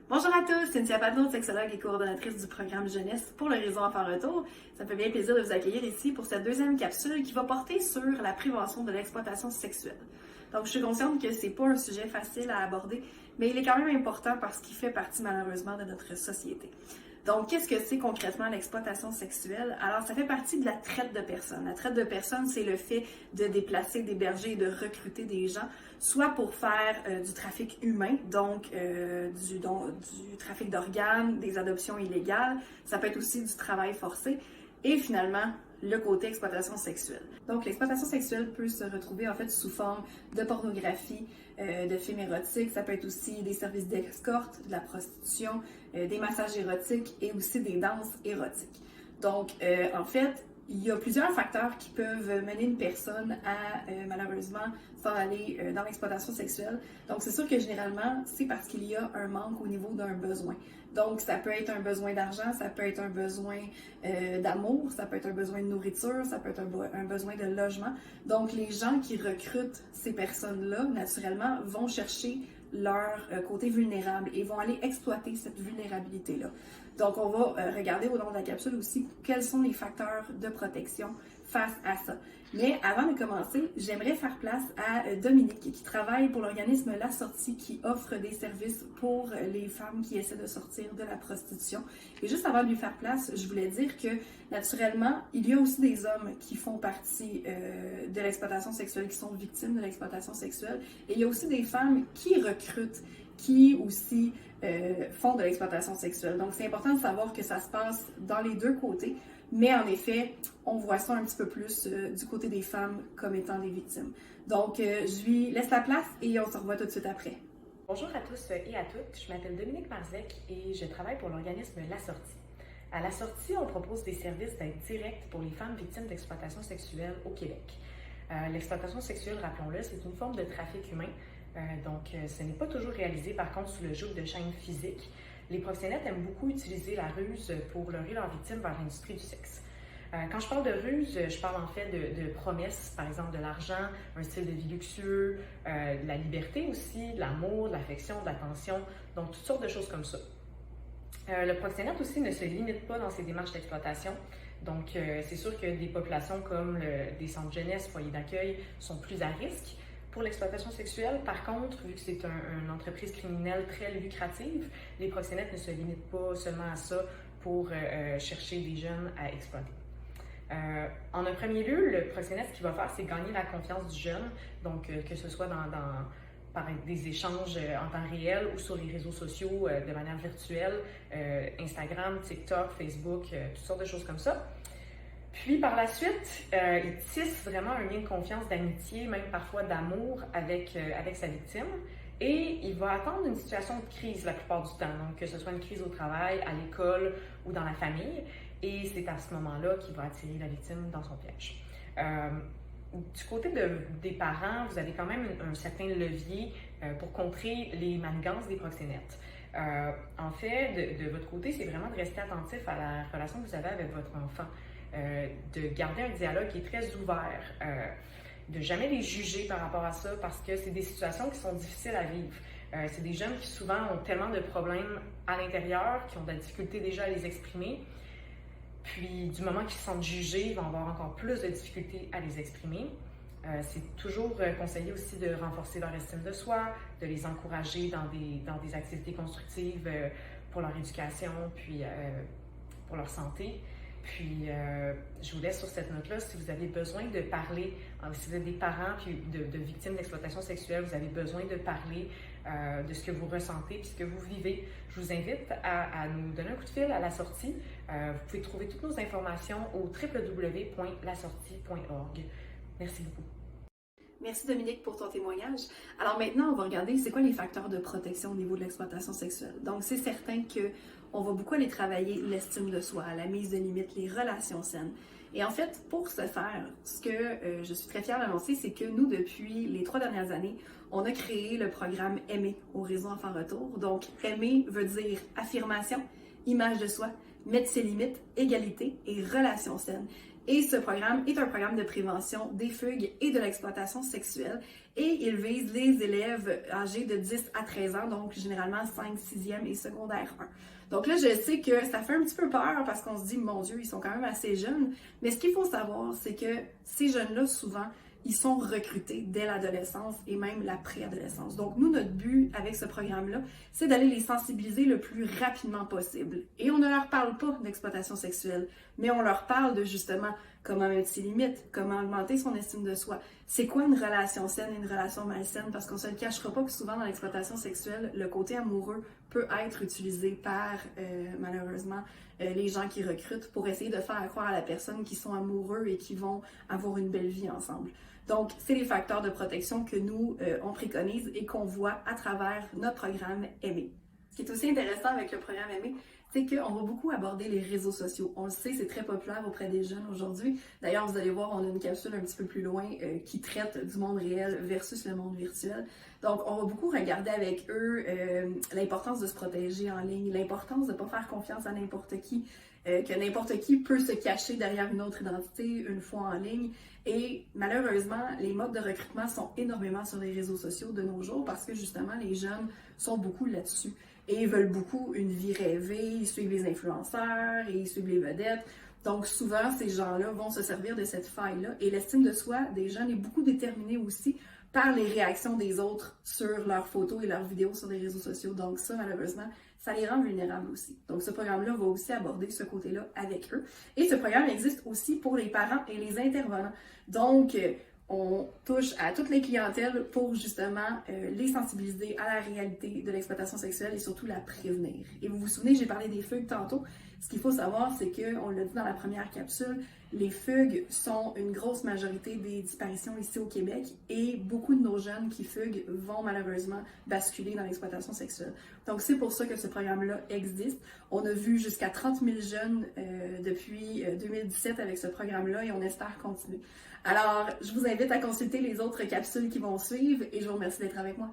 Bonjour à tous, Cynthia Patnaud, sexologue et coordonnatrice du programme Jeunesse pour le réseau Enfants Retour. Ça me fait bien plaisir de vous accueillir ici pour cette deuxième capsule qui va porter sur la prévention de l'exploitation sexuelle. Donc, je suis consciente que c'est pas un sujet facile à aborder, mais il est quand même important parce qu'il fait partie malheureusement de notre société. Donc, qu'est-ce que c'est concrètement l'exploitation sexuelle? Alors, ça fait partie de la traite de personnes. La traite de personnes, c'est le fait de déplacer, d'héberger et de recruter des gens, soit pour faire du trafic humain, donc du trafic d'organes, des adoptions illégales. Ça peut être aussi du travail forcé. Et finalement, le côté exploitation sexuelle. Donc, l'exploitation sexuelle peut se retrouver en fait sous forme de pornographie, de films érotiques. Ça peut être aussi des services d'escorte, de la prostitution, des massages érotiques et aussi des danses érotiques. Donc, en fait, il y a plusieurs facteurs qui peuvent mener une personne à, malheureusement, s'en aller dans l'exploitation sexuelle. Donc, c'est sûr que généralement, c'est parce qu'il y a un manque au niveau d'un besoin. Donc, ça peut être un besoin d'argent, ça peut être un besoin d'amour, ça peut être un besoin de nourriture, ça peut être un besoin de logement. Donc, les gens qui recrutent ces personnes-là, naturellement, vont chercher leur côté vulnérable et vont aller exploiter cette vulnérabilité-là. Donc, on va regarder au long de la capsule aussi quels sont les facteurs de protection face à ça. Mais avant de commencer, j'aimerais faire place à Dominique qui travaille pour l'organisme La Sortie qui offre des services pour les femmes qui essaient de sortir de la prostitution. Et juste avant de lui faire place, je voulais dire que naturellement, il y a aussi des hommes qui font partie de l'exploitation sexuelle, qui sont victimes de l'exploitation sexuelle. Et il y a aussi des femmes qui recrutent, qui aussi font de l'exploitation sexuelle. Donc, c'est important de savoir que ça se passe dans les deux côtés. Mais en effet, on voit ça un petit peu plus du côté des femmes comme étant des victimes. Donc, je lui laisse la place et on se revoit tout de suite après. Bonjour à tous et à toutes, je m'appelle Dominique Marzec et je travaille pour l'organisme La Sortie. À La Sortie, on propose des services d'aide directe pour les femmes victimes d'exploitation sexuelle au Québec. L'exploitation sexuelle, rappelons-le, c'est une forme de trafic humain, donc ce n'est pas toujours réalisé par contre sous le joug de chaînes physiques. Les proxénètes aiment beaucoup utiliser la ruse pour leurrer leurs victimes vers l'industrie du sexe. Quand je parle de ruse, je parle en fait de promesses, par exemple de l'argent, un style de vie luxueux, de la liberté aussi, de l'amour, de l'affection, de l'attention, donc toutes sortes de choses comme ça. Le proxénète aussi ne se limite pas dans ses démarches d'exploitation. Donc, c'est sûr que des populations comme des centres jeunesse, foyers d'accueil sont plus à risque pour l'exploitation sexuelle. Par contre, vu que c'est une entreprise criminelle très lucrative, les proxénètes ne se limitent pas seulement à ça pour chercher des jeunes à exploiter. En un premier lieu, le proxénète, ce qu'il va faire, c'est gagner la confiance du jeune, donc que ce soit par des échanges en temps réel ou sur les réseaux sociaux de manière virtuelle, Instagram, TikTok, Facebook, toutes sortes de choses comme ça. Puis par la suite, il tisse vraiment un lien de confiance, d'amitié, même parfois d'amour avec sa victime. Et il va attendre une situation de crise la plupart du temps, donc que ce soit une crise au travail, à l'école ou dans la famille. Et c'est à ce moment-là qu'il va attirer la victime dans son piège. Du côté des parents, vous avez quand même un certain levier pour contrer les manigances des proxénètes. En fait, de votre côté, c'est vraiment de rester attentif à la relation que vous avez avec votre enfant, de garder un dialogue qui est très ouvert, de jamais les juger par rapport à ça parce que c'est des situations qui sont difficiles à vivre. C'est des jeunes qui souvent ont tellement de problèmes à l'intérieur, qui ont de la difficulté déjà à les exprimer. Puis, du moment qu'ils se sentent jugés, ils vont avoir encore plus de difficultés à les exprimer. C'est toujours conseillé aussi de renforcer leur estime de soi, de les encourager dans des activités constructives pour leur éducation, puis pour leur santé. Puis, je vous laisse sur cette note-là. Si vous avez besoin de parler, si vous êtes des parents puis de victimes d'exploitation sexuelle, vous avez besoin de parler de ce que vous ressentez puis ce que vous vivez, je vous invite à nous donner un coup de fil à La Sortie. Vous pouvez trouver toutes nos informations au www.lasortie.org. Merci beaucoup. Merci Dominique pour ton témoignage. Alors maintenant, on va regarder c'est quoi les facteurs de protection au niveau de l'exploitation sexuelle. Donc c'est certain que on va beaucoup aller travailler l'estime de soi, la mise de limites, les relations saines. Et en fait, pour ce faire, ce que je suis très fière d'annoncer, c'est que nous, depuis les 3 dernières années, on a créé le programme Aimer au réseau Enfants Retour. Donc, aimer veut dire affirmation, image de soi, mettre ses limites, égalité et relations saines. Et ce programme est un programme de prévention des fugues et de l'exploitation sexuelle. Et il vise les élèves âgés de 10 à 13 ans, donc généralement 5, 6e et secondaire 1. Donc là, je sais que ça fait un petit peu peur parce qu'on se dit, mon Dieu, ils sont quand même assez jeunes. Mais ce qu'il faut savoir, c'est que ces jeunes-là, souvent, ils sont recrutés dès l'adolescence et même la préadolescence. Donc nous, notre but avec ce programme-là, c'est d'aller les sensibiliser le plus rapidement possible. Et on ne leur parle pas d'exploitation sexuelle, mais on leur parle de justement comment mettre ses limites, comment augmenter son estime de soi. C'est quoi une relation saine et une relation malsaine? Parce qu'on se le cachera pas que souvent dans l'exploitation sexuelle, le côté amoureux peut être utilisé par, malheureusement, les gens qui recrutent pour essayer de faire croire à la personne qu'ils sont amoureux et qu'ils vont avoir une belle vie ensemble. Donc, c'est les facteurs de protection que nous, on préconise et qu'on voit à travers notre programme Aimer. Ce qui est aussi intéressant avec le programme Aimer, c'est qu'on va beaucoup aborder les réseaux sociaux. On le sait, c'est très populaire auprès des jeunes aujourd'hui. D'ailleurs, vous allez voir, on a une capsule un petit peu plus loin qui traite du monde réel versus le monde virtuel. Donc, on va beaucoup regarder avec eux l'importance de se protéger en ligne, l'importance de ne pas faire confiance à n'importe qui, que n'importe qui peut se cacher derrière une autre identité une fois en ligne. Et malheureusement, les modes de recrutement sont énormément sur les réseaux sociaux de nos jours parce que justement, les jeunes sont beaucoup là-dessus et veulent beaucoup une vie rêvée, ils suivent les influenceurs et ils suivent les vedettes. Donc souvent, ces gens-là vont se servir de cette faille-là et l'estime de soi des jeunes est beaucoup déterminée aussi par les réactions des autres sur leurs photos et leurs vidéos sur les réseaux sociaux. Donc ça, malheureusement, ça les rend vulnérables aussi. Donc ce programme-là va aussi aborder ce côté-là avec eux. Et ce programme existe aussi pour les parents et les intervenants. Donc, on touche à toutes les clientèles pour justement les sensibiliser à la réalité de l'exploitation sexuelle et surtout la prévenir. Et vous vous souvenez, j'ai parlé des fugues tantôt. Ce qu'il faut savoir, c'est que, on l'a dit dans la première capsule, les fugues sont une grosse majorité des disparitions ici au Québec et beaucoup de nos jeunes qui fuguent vont malheureusement basculer dans l'exploitation sexuelle. Donc c'est pour ça que ce programme-là existe. On a vu jusqu'à 30 000 jeunes depuis 2017 avec ce programme-là et on espère continuer. Alors, je vous invite à consulter les autres capsules qui vont suivre et je vous remercie d'être avec moi.